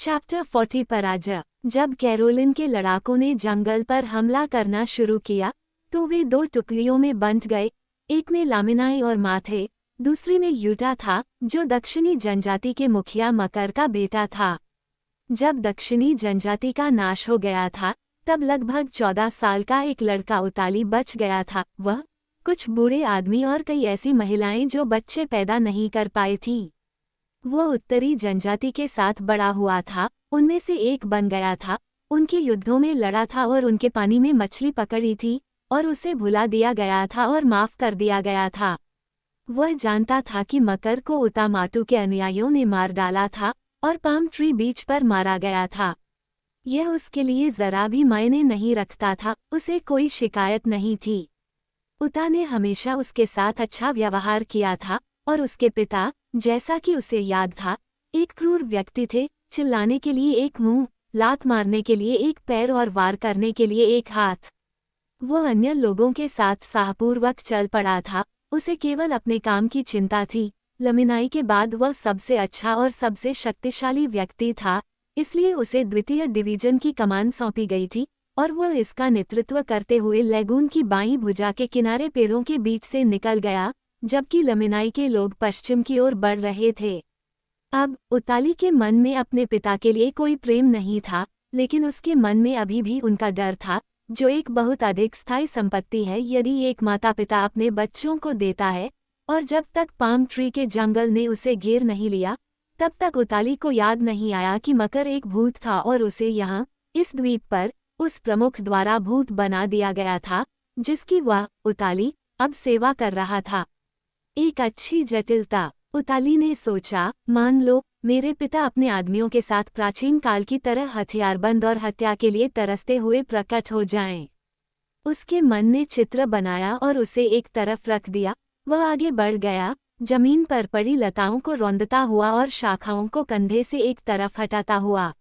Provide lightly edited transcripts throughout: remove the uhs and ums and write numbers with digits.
Chapter 40 पराजय। जब Caroline के लड़ाकों ने जंगल पर हमला करना शुरू किया तो वे दो टुकड़ियों में बंट गए। एक में लामिनाई और मा थे, दूसरी में यूटा था, जो दक्षिणी जनजाति के मुखिया मकर का बेटा था। जब दक्षिणी जनजाति का नाश हो गया था तब लगभग 14 साल का एक लड़का उताली बच गया था। वह, कुछ बूढ़े आदमी और कई ऐसी महिलाएं जो बच्चे पैदा नहीं कर पाई थीं। वो उत्तरी जनजाति के साथ बड़ा हुआ था, उनमें से एक बन गया था, उनके युद्धों में लड़ा था और उनके पानी में मछली पकड़ी थी और उसे भुला दिया गया था और माफ कर दिया गया था। वह जानता था कि मकर को उतामाटू के अनुयायियों ने मार डाला था और पाम ट्री बीच पर मारा गया था। यह उसके लिए जरा भी मायने नहीं रखता था, उसे कोई शिकायत नहीं थी। उता ने हमेशा उसके साथ अच्छा व्यवहार किया था और उसके पिता, जैसा कि उसे याद था, एक क्रूर व्यक्ति थे। चिल्लाने के लिए एक मुंह, लात मारने के लिए एक पैर और वार करने के लिए एक हाथ। वो अन्य लोगों के साथ साहपूर्वक चल पड़ा था, उसे केवल अपने काम की चिंता थी। लमिनाई के बाद वह सबसे अच्छा और सबसे शक्तिशाली व्यक्ति था, इसलिए उसे द्वितीय डिवीजन की कमान सौंपी गई थी और वह इसका नेतृत्व करते हुए लैगून की बाईं भुजा के किनारे पेड़ों के बीच से निकल गया, जबकि लमिनाई के लोग पश्चिम की ओर बढ़ रहे थे। अब उताली के मन में अपने पिता के लिए कोई प्रेम नहीं था, लेकिन उसके मन में अभी भी उनका डर था, जो एक बहुत अधिक स्थायी संपत्ति है यदि एक माता पिता अपने बच्चों को देता है। और जब तक पाम ट्री के जंगल ने उसे घेर नहीं लिया, तब तक उताली को याद नहीं आया कि मकर एक भूत था और उसे यहाँ, इस द्वीप पर, उस प्रमुख द्वारा भूत बना दिया गया था, जिसकी वह, उताली, अब सेवा कर रहा था। एक अच्छी जटिलता, उताली ने सोचा, मान लो मेरे पिता अपने आदमियों के साथ प्राचीन काल की तरह हथियारबंद और हत्या के लिए तरसते हुए प्रकट हो जाएं। उसके मन ने चित्र बनाया और उसे एक तरफ रख दिया। वह आगे बढ़ गया, जमीन पर पड़ी लताओं को रौंदता हुआ और शाखाओं को कंधे से एक तरफ हटाता हुआ।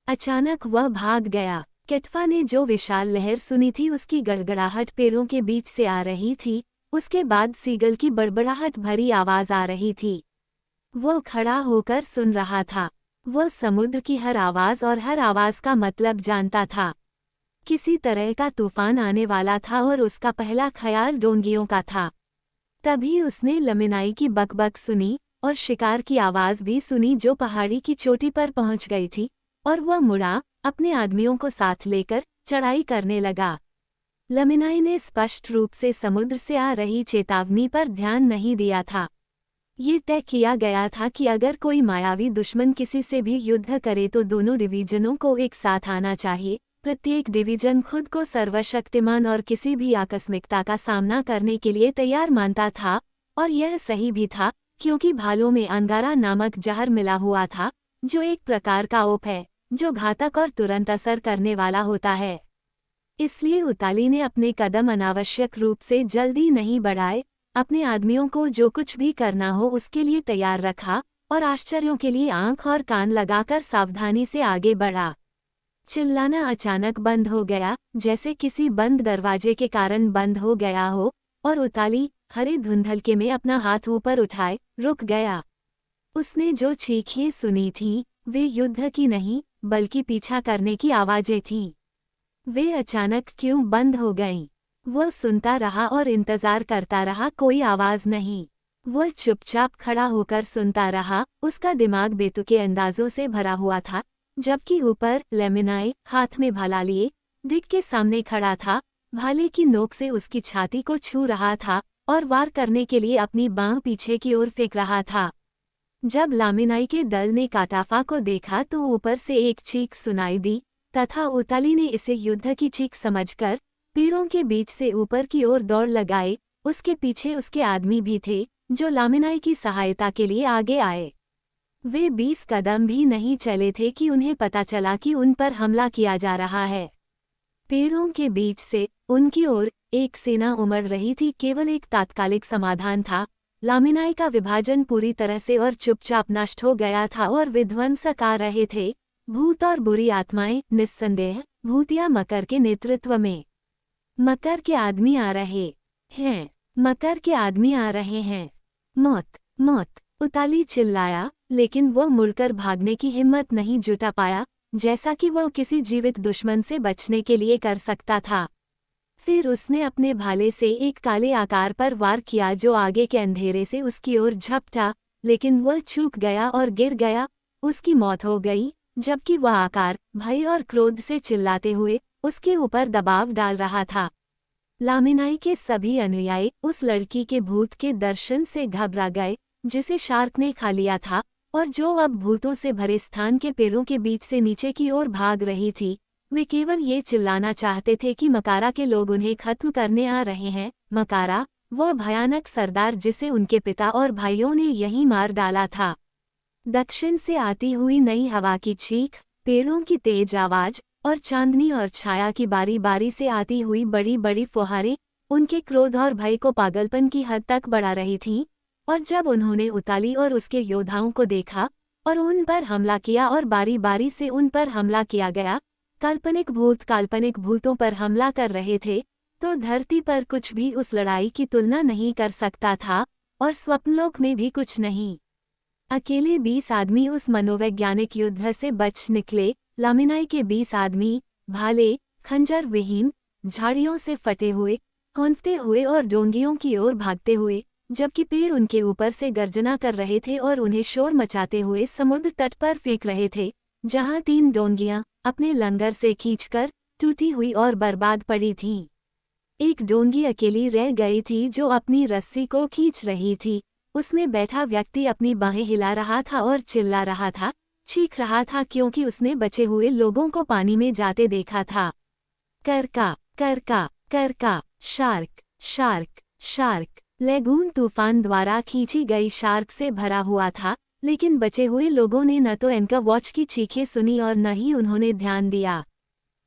अचानक वह भाग गया। केटफा ने जो विशाल लहर सुनी थी उसकी गड़गड़ाहट पेड़ों के बीच से आ रही थी, उसके बाद सीगल की बड़बड़ाहट भरी आवाज आ रही थी। वो खड़ा होकर सुन रहा था। वह समुद्र की हर आवाज और हर आवाज का मतलब जानता था। किसी तरह का तूफान आने वाला था और उसका पहला ख्याल डोंगियों का था। तभी उसने लमिनाई की बकबक सुनी और शिकार की आवाज भी सुनी जो पहाड़ी की चोटी पर पहुंच गई थी, और वह मुड़ा, अपने आदमियों को साथ लेकर चढ़ाई करने लगा। लमिनाई ने स्पष्ट रूप से समुद्र से आ रही चेतावनी पर ध्यान नहीं दिया था। ये तय किया गया था कि अगर कोई मायावी दुश्मन किसी से भी युद्ध करे तो दोनों डिवीजनों को एक साथ आना चाहिए। प्रत्येक डिवीजन खुद को सर्वशक्तिमान और किसी भी आकस्मिकता का सामना करने के लिए तैयार मानता था, और यह सही भी था, क्योंकि भालों में अंगारा नामक जहर मिला हुआ था, जो एक प्रकार का ओप है, जो घातक और तुरंत असर करने वाला होता है। इसलिए उताली ने अपने कदम अनावश्यक रूप से जल्दी नहीं बढ़ाए, अपने आदमियों को जो कुछ भी करना हो उसके लिए तैयार रखा और आश्चर्यों के लिए आंख और कान लगाकर सावधानी से आगे बढ़ा। चिल्लाना अचानक बंद हो गया, जैसे किसी बंद दरवाजे के कारण बंद हो गया हो, और उताली, हरे धुंधलके में अपना हाथ ऊपर उठाए, रुक गया। उसने जो चीखें सुनी थीं, वे युद्ध की नहीं, बल्कि पीछा करने की आवाजें थीं। वे अचानक क्यों बंद हो गईं? वह सुनता रहा और इंतजार करता रहा, कोई आवाज नहीं। वह चुपचाप खड़ा होकर सुनता रहा, उसका दिमाग बेतुके अंदाजों से भरा हुआ था, जबकि ऊपर लेमिनाई, हाथ में भाला लिए, डिक के सामने खड़ा था, भाले की नोक से उसकी छाती को छू रहा था और वार करने के लिए अपनी बांह पीछे की ओर फेंक रहा था। जब लामिनाई के दल ने काटाफा को देखा तो ऊपर से एक चीख सुनाई दी, तथा उताली ने इसे युद्ध की चीख समझकर पेड़ों के बीच से ऊपर की ओर दौड़ लगाई। उसके पीछे उसके आदमी भी थे, जो लामिनाई की सहायता के लिए आगे आए। वे 20 कदम भी नहीं चले थे कि उन्हें पता चला कि उन पर हमला किया जा रहा है। पेड़ों के बीच से उनकी ओर एक सेना उमड़ रही थी। केवल एक तात्कालिक समाधान था, लामिनाई का विभाजन पूरी तरह से और चुपचाप नष्ट हो गया था और विध्वंसक आ रहे थे, भूत और बुरी आत्माएं, निस्संदेह भूतिया मकर के नेतृत्व में। मकर के आदमी आ रहे हैं, मकर के आदमी आ रहे हैं। मौत, मौत, उताली चिल्लाया, लेकिन वो मुड़कर भागने की हिम्मत नहीं जुटा पाया, जैसा कि वो किसी जीवित दुश्मन से बचने के लिए कर सकता था। फिर उसने अपने भाले से एक काले आकार पर वार किया जो आगे के अंधेरे से उसकी ओर झपटा, लेकिन वह चूक गया और गिर गया। उसकी मौत हो गई, जबकि वह आकार भय और क्रोध से चिल्लाते हुए उसके ऊपर दबाव डाल रहा था। लामिनाई के सभी अनुयायी उस लड़की के भूत के दर्शन से घबरा गए, जिसे शार्क ने खा लिया था और जो अब भूतों से भरे स्थान के पेड़ों के बीच से नीचे की ओर भाग रही थी। वे केवल ये चिल्लाना चाहते थे कि मकारा के लोग उन्हें खत्म करने आ रहे हैं। मकारा, वह भयानक सरदार जिसे उनके पिता और भाइयों ने यहीं मार डाला था। दक्षिण से आती हुई नई हवा की चीख, पेड़ों की तेज आवाज और चांदनी और छाया की बारी बारी से आती हुई बड़ी बड़ी फुहारें उनके क्रोध और भय को पागलपन की हद तक बढ़ा रही थीं। और जब उन्होंने उताली और उसके योद्धाओं को देखा और उन पर हमला किया और बारी बारी से उन पर हमला किया गया, काल्पनिक भूतों पर हमला कर रहे थे, तो धरती पर कुछ भी उस लड़ाई की तुलना नहीं कर सकता था और स्वप्नलोक में भी कुछ नहीं। अकेले 20 आदमी उस मनोवैज्ञानिक युद्ध से बच निकले। लामिनाई के 20 आदमी भाले, खंजर विहीन, झाड़ियों से फटे हुए, खौंफते हुए और डोंगियों की ओर भागते हुए, जबकि पेड़ उनके ऊपर से गर्जना कर रहे थे और उन्हें शोर मचाते हुए समुद्र तट पर फेंक रहे थे, जहां 3 डोंगियां अपने लंगर से खींचकर टूटी हुई और बर्बाद पड़ी थीं। एक डोंगी अकेली रह गई थी जो अपनी रस्सी को खींच रही थी। उसमें बैठा व्यक्ति अपनी बाहें हिला रहा था और चिल्ला रहा था, चीख रहा था, क्योंकि उसने बचे हुए लोगों को पानी में जाते देखा था। करका करका करका, शार्क शार्क शार्क। लेगून तूफान द्वारा खींची गई शार्क से भरा हुआ था, लेकिन बचे हुए लोगों ने न तो एंकर वॉच की चीखें सुनी और न ही उन्होंने ध्यान दिया।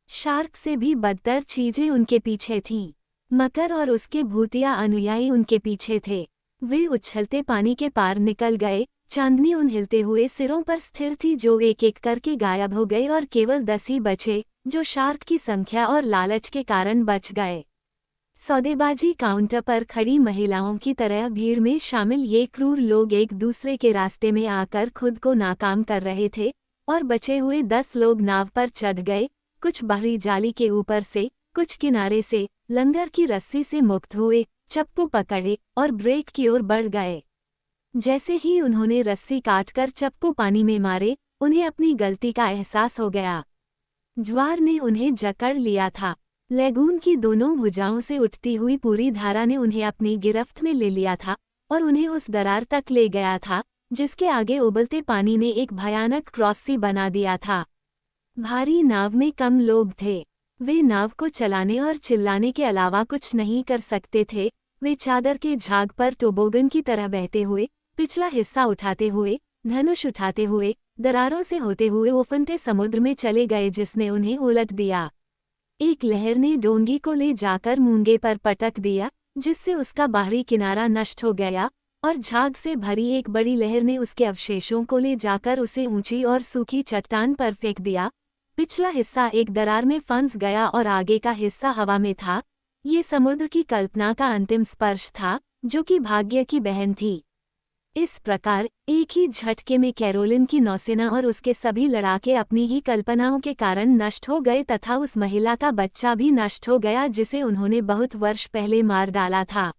शार्क से भी बदतर चीजें उनके पीछे थीं। मकर और उसके भूतिया अनुयायी उनके पीछे थे। वे उछलते पानी के पार निकल गए। चांदनी उन हिलते हुए सिरों पर स्थिर थी जो एक एक करके गायब हो गए और केवल 10 ही बचे, जो शार्क की संख्या और लालच के कारण बच गए। सौदेबाजी काउंटर पर खड़ी महिलाओं की तरह भीड़ में शामिल ये क्रूर लोग एक दूसरे के रास्ते में आकर खुद को नाकाम कर रहे थे और बचे हुए 10 लोग नाव पर चढ़ गए। कुछ बाहरी जाली के ऊपर से, कुछ किनारे से, लंगर की रस्सी से मुक्त हुए, चप्पू पकड़े और ब्रेक की ओर बढ़ गए। जैसे ही उन्होंने रस्सी काटकर चप्पू पानी में मारे, उन्हें अपनी गलती का एहसास हो गया। ज्वार ने उन्हें जकड़ लिया था। लेगून की दोनों भुजाओं से उठती हुई पूरी धारा ने उन्हें अपनी गिरफ्त में ले लिया था और उन्हें उस दरार तक ले गया था जिसके आगे उबलते पानी ने एक भयानक क्रॉस सी बना दिया था। भारी नाव में कम लोग थे। वे नाव को चलाने और चिल्लाने के अलावा कुछ नहीं कर सकते थे। वे चादर के झाग पर टोबोगन की तरह बहते हुए, पिछला हिस्सा उठाते हुए, धनुष उठाते हुए, दरारों से होते हुए उफनते समुद्र में चले गए जिसने उन्हें उलट दिया। एक लहर ने डोंगी को ले जाकर मूंगे पर पटक दिया, जिससे उसका बाहरी किनारा नष्ट हो गया, और झाग से भरी एक बड़ी लहर ने उसके अवशेषों को ले जाकर उसे ऊंची और सूखी चट्टान पर फेंक दिया। पिछला हिस्सा एक दरार में फंस गया और आगे का हिस्सा हवा में था। ये समुद्र की कल्पना का अंतिम स्पर्श था, जो कि भाग्य की बहन थी। इस प्रकार एक ही झटके में कैरोलिन की नौसेना और उसके सभी लड़ाके अपनी ही कल्पनाओं के कारण नष्ट हो गए तथा उस महिला का बच्चा भी नष्ट हो गया जिसे उन्होंने बहुत वर्ष पहले मार डाला था।